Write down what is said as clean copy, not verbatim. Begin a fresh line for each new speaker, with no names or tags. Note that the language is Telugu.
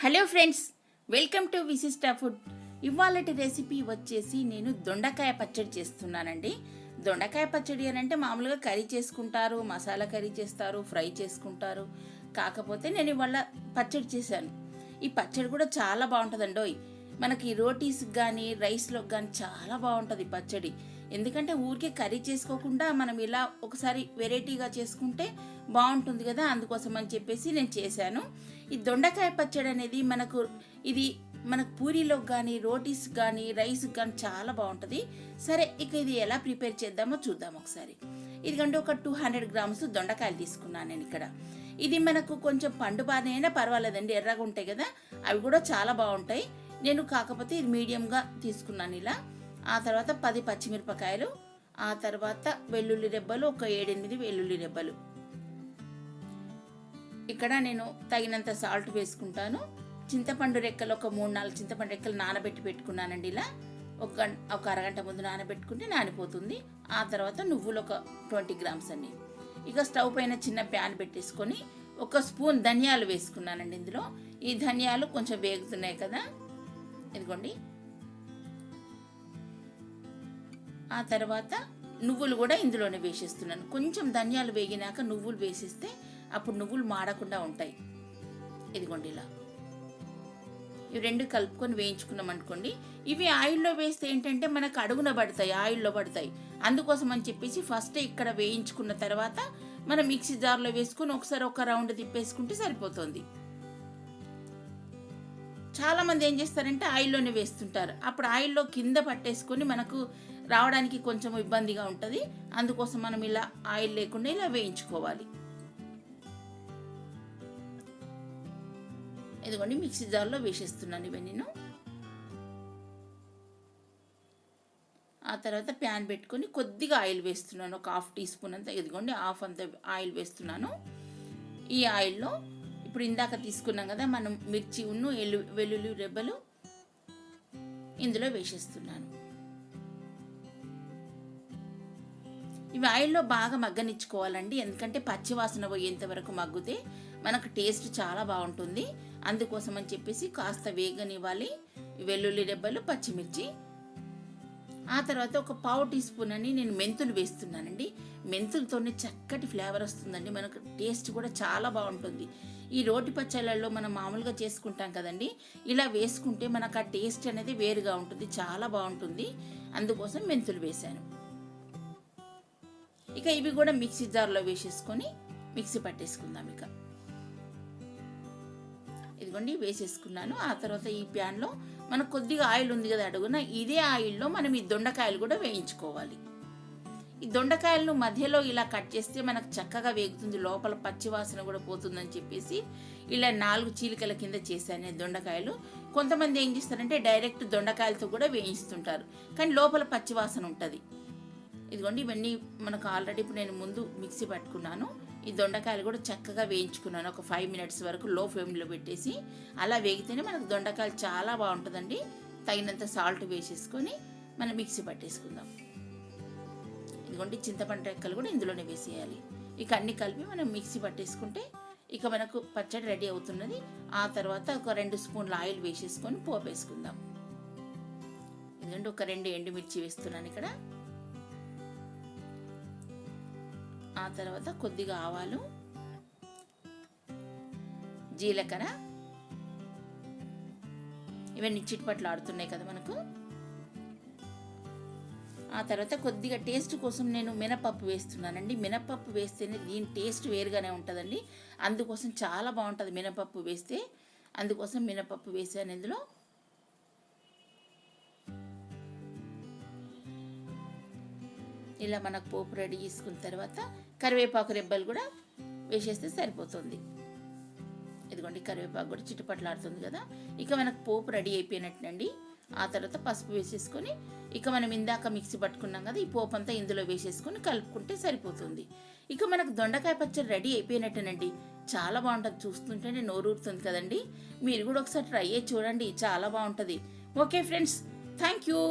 హలో ఫ్రెండ్స్, వెల్కమ్ టు విశిష్ట ఫుడ్. ఇవాళటి రెసిపీ వచ్చేసి నేను దొండకాయ పచ్చడి చేస్తున్నానండి. దొండకాయ పచ్చడి అని అంటే మామూలుగా కర్రీ చేసుకుంటారు, మసాలా కర్రీ చేస్తారు, ఫ్రై చేసుకుంటారు. కాకపోతే నేను ఇవాళ పచ్చడి చేశాను. ఈ పచ్చడి కూడా చాలా బాగుంటుందండోయ్. మనకి రోటీస్కి కానీ రైస్లోకి కానీ చాలా బాగుంటుంది పచ్చడి. ఎందుకంటే ఊరికే కర్రీ చేసుకోకుండా మనం ఇలా ఒకసారి వెరైటీగా చేసుకుంటే బాగుంటుంది కదా, అందుకోసం అని చెప్పేసి నేను చేశాను. ఈ దొండకాయ పచ్చడి అనేది మనకు పూరీలోకి కానీ రోటీస్ కానీ రైస్కి కానీ చాలా బాగుంటుంది. సరే, ఇక ఇది ఎలా ప్రిపేర్ చేద్దామో చూద్దాం ఒకసారి. ఇదిగంటే ఒక 200 గ్రామ్స్ దొండకాయలు తీసుకున్నాను నేను ఇక్కడ. ఇది మనకు కొంచెం పండు బాగానైనా పర్వాలేదండి, ఎర్రగా ఉంటాయి కదా, అవి కూడా చాలా బాగుంటాయి. నేను కాకపోతే ఇది మీడియంగా తీసుకున్నాను ఇలా. ఆ తర్వాత 10 పచ్చిమిరపకాయలు, ఆ తర్వాత వెల్లుల్లి రెబ్బలు ఒక 7-8 వెల్లుల్లి రెబ్బలు. ఇక్కడ నేను తగినంత సాల్ట్ వేసుకుంటాను. చింతపండు రెక్కలు ఒక 3-4 చింతపండు రెక్కలు నానబెట్టి పెట్టుకున్నానండి ఇలా. ఒక అరగంట ముందు నానబెట్టుకుంటే నానిపోతుంది. ఆ తర్వాత నువ్వులు ఒక 20 గ్రామ్స్ అండి. ఇక స్టవ్ పైన చిన్న ప్యాన్ పెట్టేసుకొని 1 స్పూన్ ధనియాలు వేసుకున్నానండి ఇందులో. ఈ ధనియాలు కొంచెం వేగుతున్నాయి కదా, ఇదిగోండి. ఆ తర్వాత నువ్వులు కూడా ఇందులోనే వేసేస్తున్నాను. కొంచెం ధనియాలు వేగినాక నువ్వులు వేసేస్తే అప్పుడు నువ్వులు మాడకుండా ఉంటాయి. ఇదిగోండి ఇలా. ఇవి రెండు కలుపుకొని వేయించుకున్నాం అనుకోండి. ఇవి ఆయిల్లో వేస్తే ఏంటంటే మనకు అడుగున పడతాయి, ఆయిల్లో పడతాయి. అందుకోసం అని చెప్పేసి ఫస్ట్ ఇక్కడ వేయించుకున్న తర్వాత మనం మిక్సీ జార్లో వేసుకొని ఒకసారి ఒక రౌండ్ తిప్పేసుకుంటే సరిపోతుంది. చాలామంది ఏం చేస్తారంటే ఆయిల్లోనే వేస్తుంటారు. అప్పుడు ఆయిల్లో కింద పట్టేసుకొని మనకు రావడానికి కొంచెం ఇబ్బందిగా ఉంటుంది. అందుకోసం మనం ఇలా ఆయిల్ లేకుండా ఇలా వేయించుకోవాలి. ఇదిగోండి మిక్సీ జార్లో వేసేస్తున్నాను ఇవన్నీ. ఆ తర్వాత ప్యాన్ పెట్టుకొని కొద్దిగా ఆయిల్ వేస్తున్నాను, ఒక 1/2 టీ స్పూన్ అంతా. ఇదిగోండి 1/2 అంత ఆయిల్ వేస్తున్నాను. ఈ ఆయిల్లో ఇప్పుడు ఇందాక తీసుకున్నాం కదా మనం మిర్చి వెల్లుల్లి రెబ్బలు ఇందులో వేసేస్తున్నాను. ఇవి ఆయిల్లో బాగా మగ్గనిచ్చుకోవాలండి, ఎందుకంటే పచ్చివాసన పోయేంత వరకు మగ్గితే మనకు టేస్ట్ చాలా బాగుంటుంది. అందుకోసం అని చెప్పేసి కాస్త వేగనివ్వాలి వెల్లుల్లి రెబ్బలు, పచ్చిమిర్చి. ఆ తర్వాత ఒక 1/4 టీ స్పూన్ అని నేను మెంతులు వేస్తున్నానండి. మెంతులతోనే చక్కటి ఫ్లేవర్ వస్తుందండి, మనకు టేస్ట్ కూడా చాలా బాగుంటుంది. ఈ రోటి పచ్చళ్ళల్లో మనం మామూలుగా చేసుకుంటాం కదండి, ఇలా వేసుకుంటే మనకు ఆ టేస్ట్ అనేది వేరుగా ఉంటుంది, చాలా బాగుంటుంది. అందుకోసం మెంతులు వేశాను. ఇక ఇవి కూడా మిక్సీ జార్లో వేసేసుకొని మిక్సీ పట్టేసుకుందాం. ఇక ఇదిగోండి వేసేసుకున్నాను. ఆ తర్వాత ఈ ప్యాన్లో మనకు కొద్దిగా ఆయిల్ ఉంది కదా అడుగున, ఇదే ఆయిల్లో మనం ఈ దొండకాయలు కూడా వేయించుకోవాలి. ఈ దొండకాయలను మధ్యలో ఇలా కట్ చేస్తే మనకు చక్కగా వేగుతుంది, లోపల పచ్చివాసన కూడా పోతుందని చెప్పేసి ఇలా 4 చీలికల కింద చేశాను దొండకాయలు. కొంతమంది ఏం చేస్తారంటే డైరెక్ట్ దొండకాయలతో కూడా వేయిస్తుంటారు, కానీ లోపల పచ్చివాసన ఉంటుంది. ఇదిగోండి ఇవన్నీ మనకు ఆల్రెడీ ఇప్పుడు నేను ముందు మిక్సీ పట్టుకున్నాను. ఈ దొండకాయలు కూడా చక్కగా వేయించుకున్నాను ఒక 5 మినిట్స్ వరకు లో ఫ్లేమ్లో పెట్టేసి. అలా వేగితేనే మనకు దొండకాయలు చాలా బాగుంటుందండి. తగినంత సాల్ట్ వేసేసుకొని మనం మిక్సీ పట్టేసుకుందాం. ఇదిగోండి చింతపండు రెక్కలు కూడా ఇందులోనే వేసేయాలి. ఇక అన్ని కలిపి మనం మిక్సీ పట్టేసుకుంటే ఇక మనకు పచ్చడి రెడీ అవుతున్నది. ఆ తర్వాత ఒక 2 స్పూన్ల ఆయిల్ వేసేసుకొని పోపు వేసుకుందాం. ఎందుకంటే ఒక 2 ఎండుమిర్చి వేస్తున్నాను ఇక్కడ. ఆ తర్వాత కొద్దిగా ఆవాలు, జీలకర్ర, ఇవన్నీ చిట్పట్లు ఆడుతున్నాయి కదా మనకు. ఆ తర్వాత కొద్దిగా టేస్ట్ కోసం నేను మినపప్పు వేస్తున్నానండి. మినపప్పు వేస్తేనే దీని టేస్ట్ వేరుగానే ఉంటుందండి, అందుకోసం చాలా బాగుంటుంది మినపప్పు వేస్తే. అందుకోసం మినపప్పు వేసాను ఇందులో. ఇలా మనకు పోపు రెడీ చేసుకున్న తర్వాత కరివేపాకు రెబ్బలు కూడా వేసేస్తే సరిపోతుంది. ఇదిగోండి కరివేపాకు కూడా చిట్టుపట్లాడుతుంది కదా. ఇక మనకు పోపు రెడీ అయిపోయినట్టునండి. ఆ తర్వాత పసుపు వేసేసుకొని ఇక మనం ఇందాక మిక్సీ పట్టుకున్నాం కదా, ఈ పోపు అంతా ఇందులో వేసేసుకొని కలుపుకుంటే సరిపోతుంది. ఇక మనకు దొండకాయ పచ్చడి రెడీ అయిపోయినట్టేనండి. చాలా బాగుంటుంది, చూస్తుంటేనే నోరూరుతుంది కదండి. మీరు కూడా ఒకసారి ట్రై చేసి చూడండి, చాలా బాగుంటుంది. Okay friends, thank you.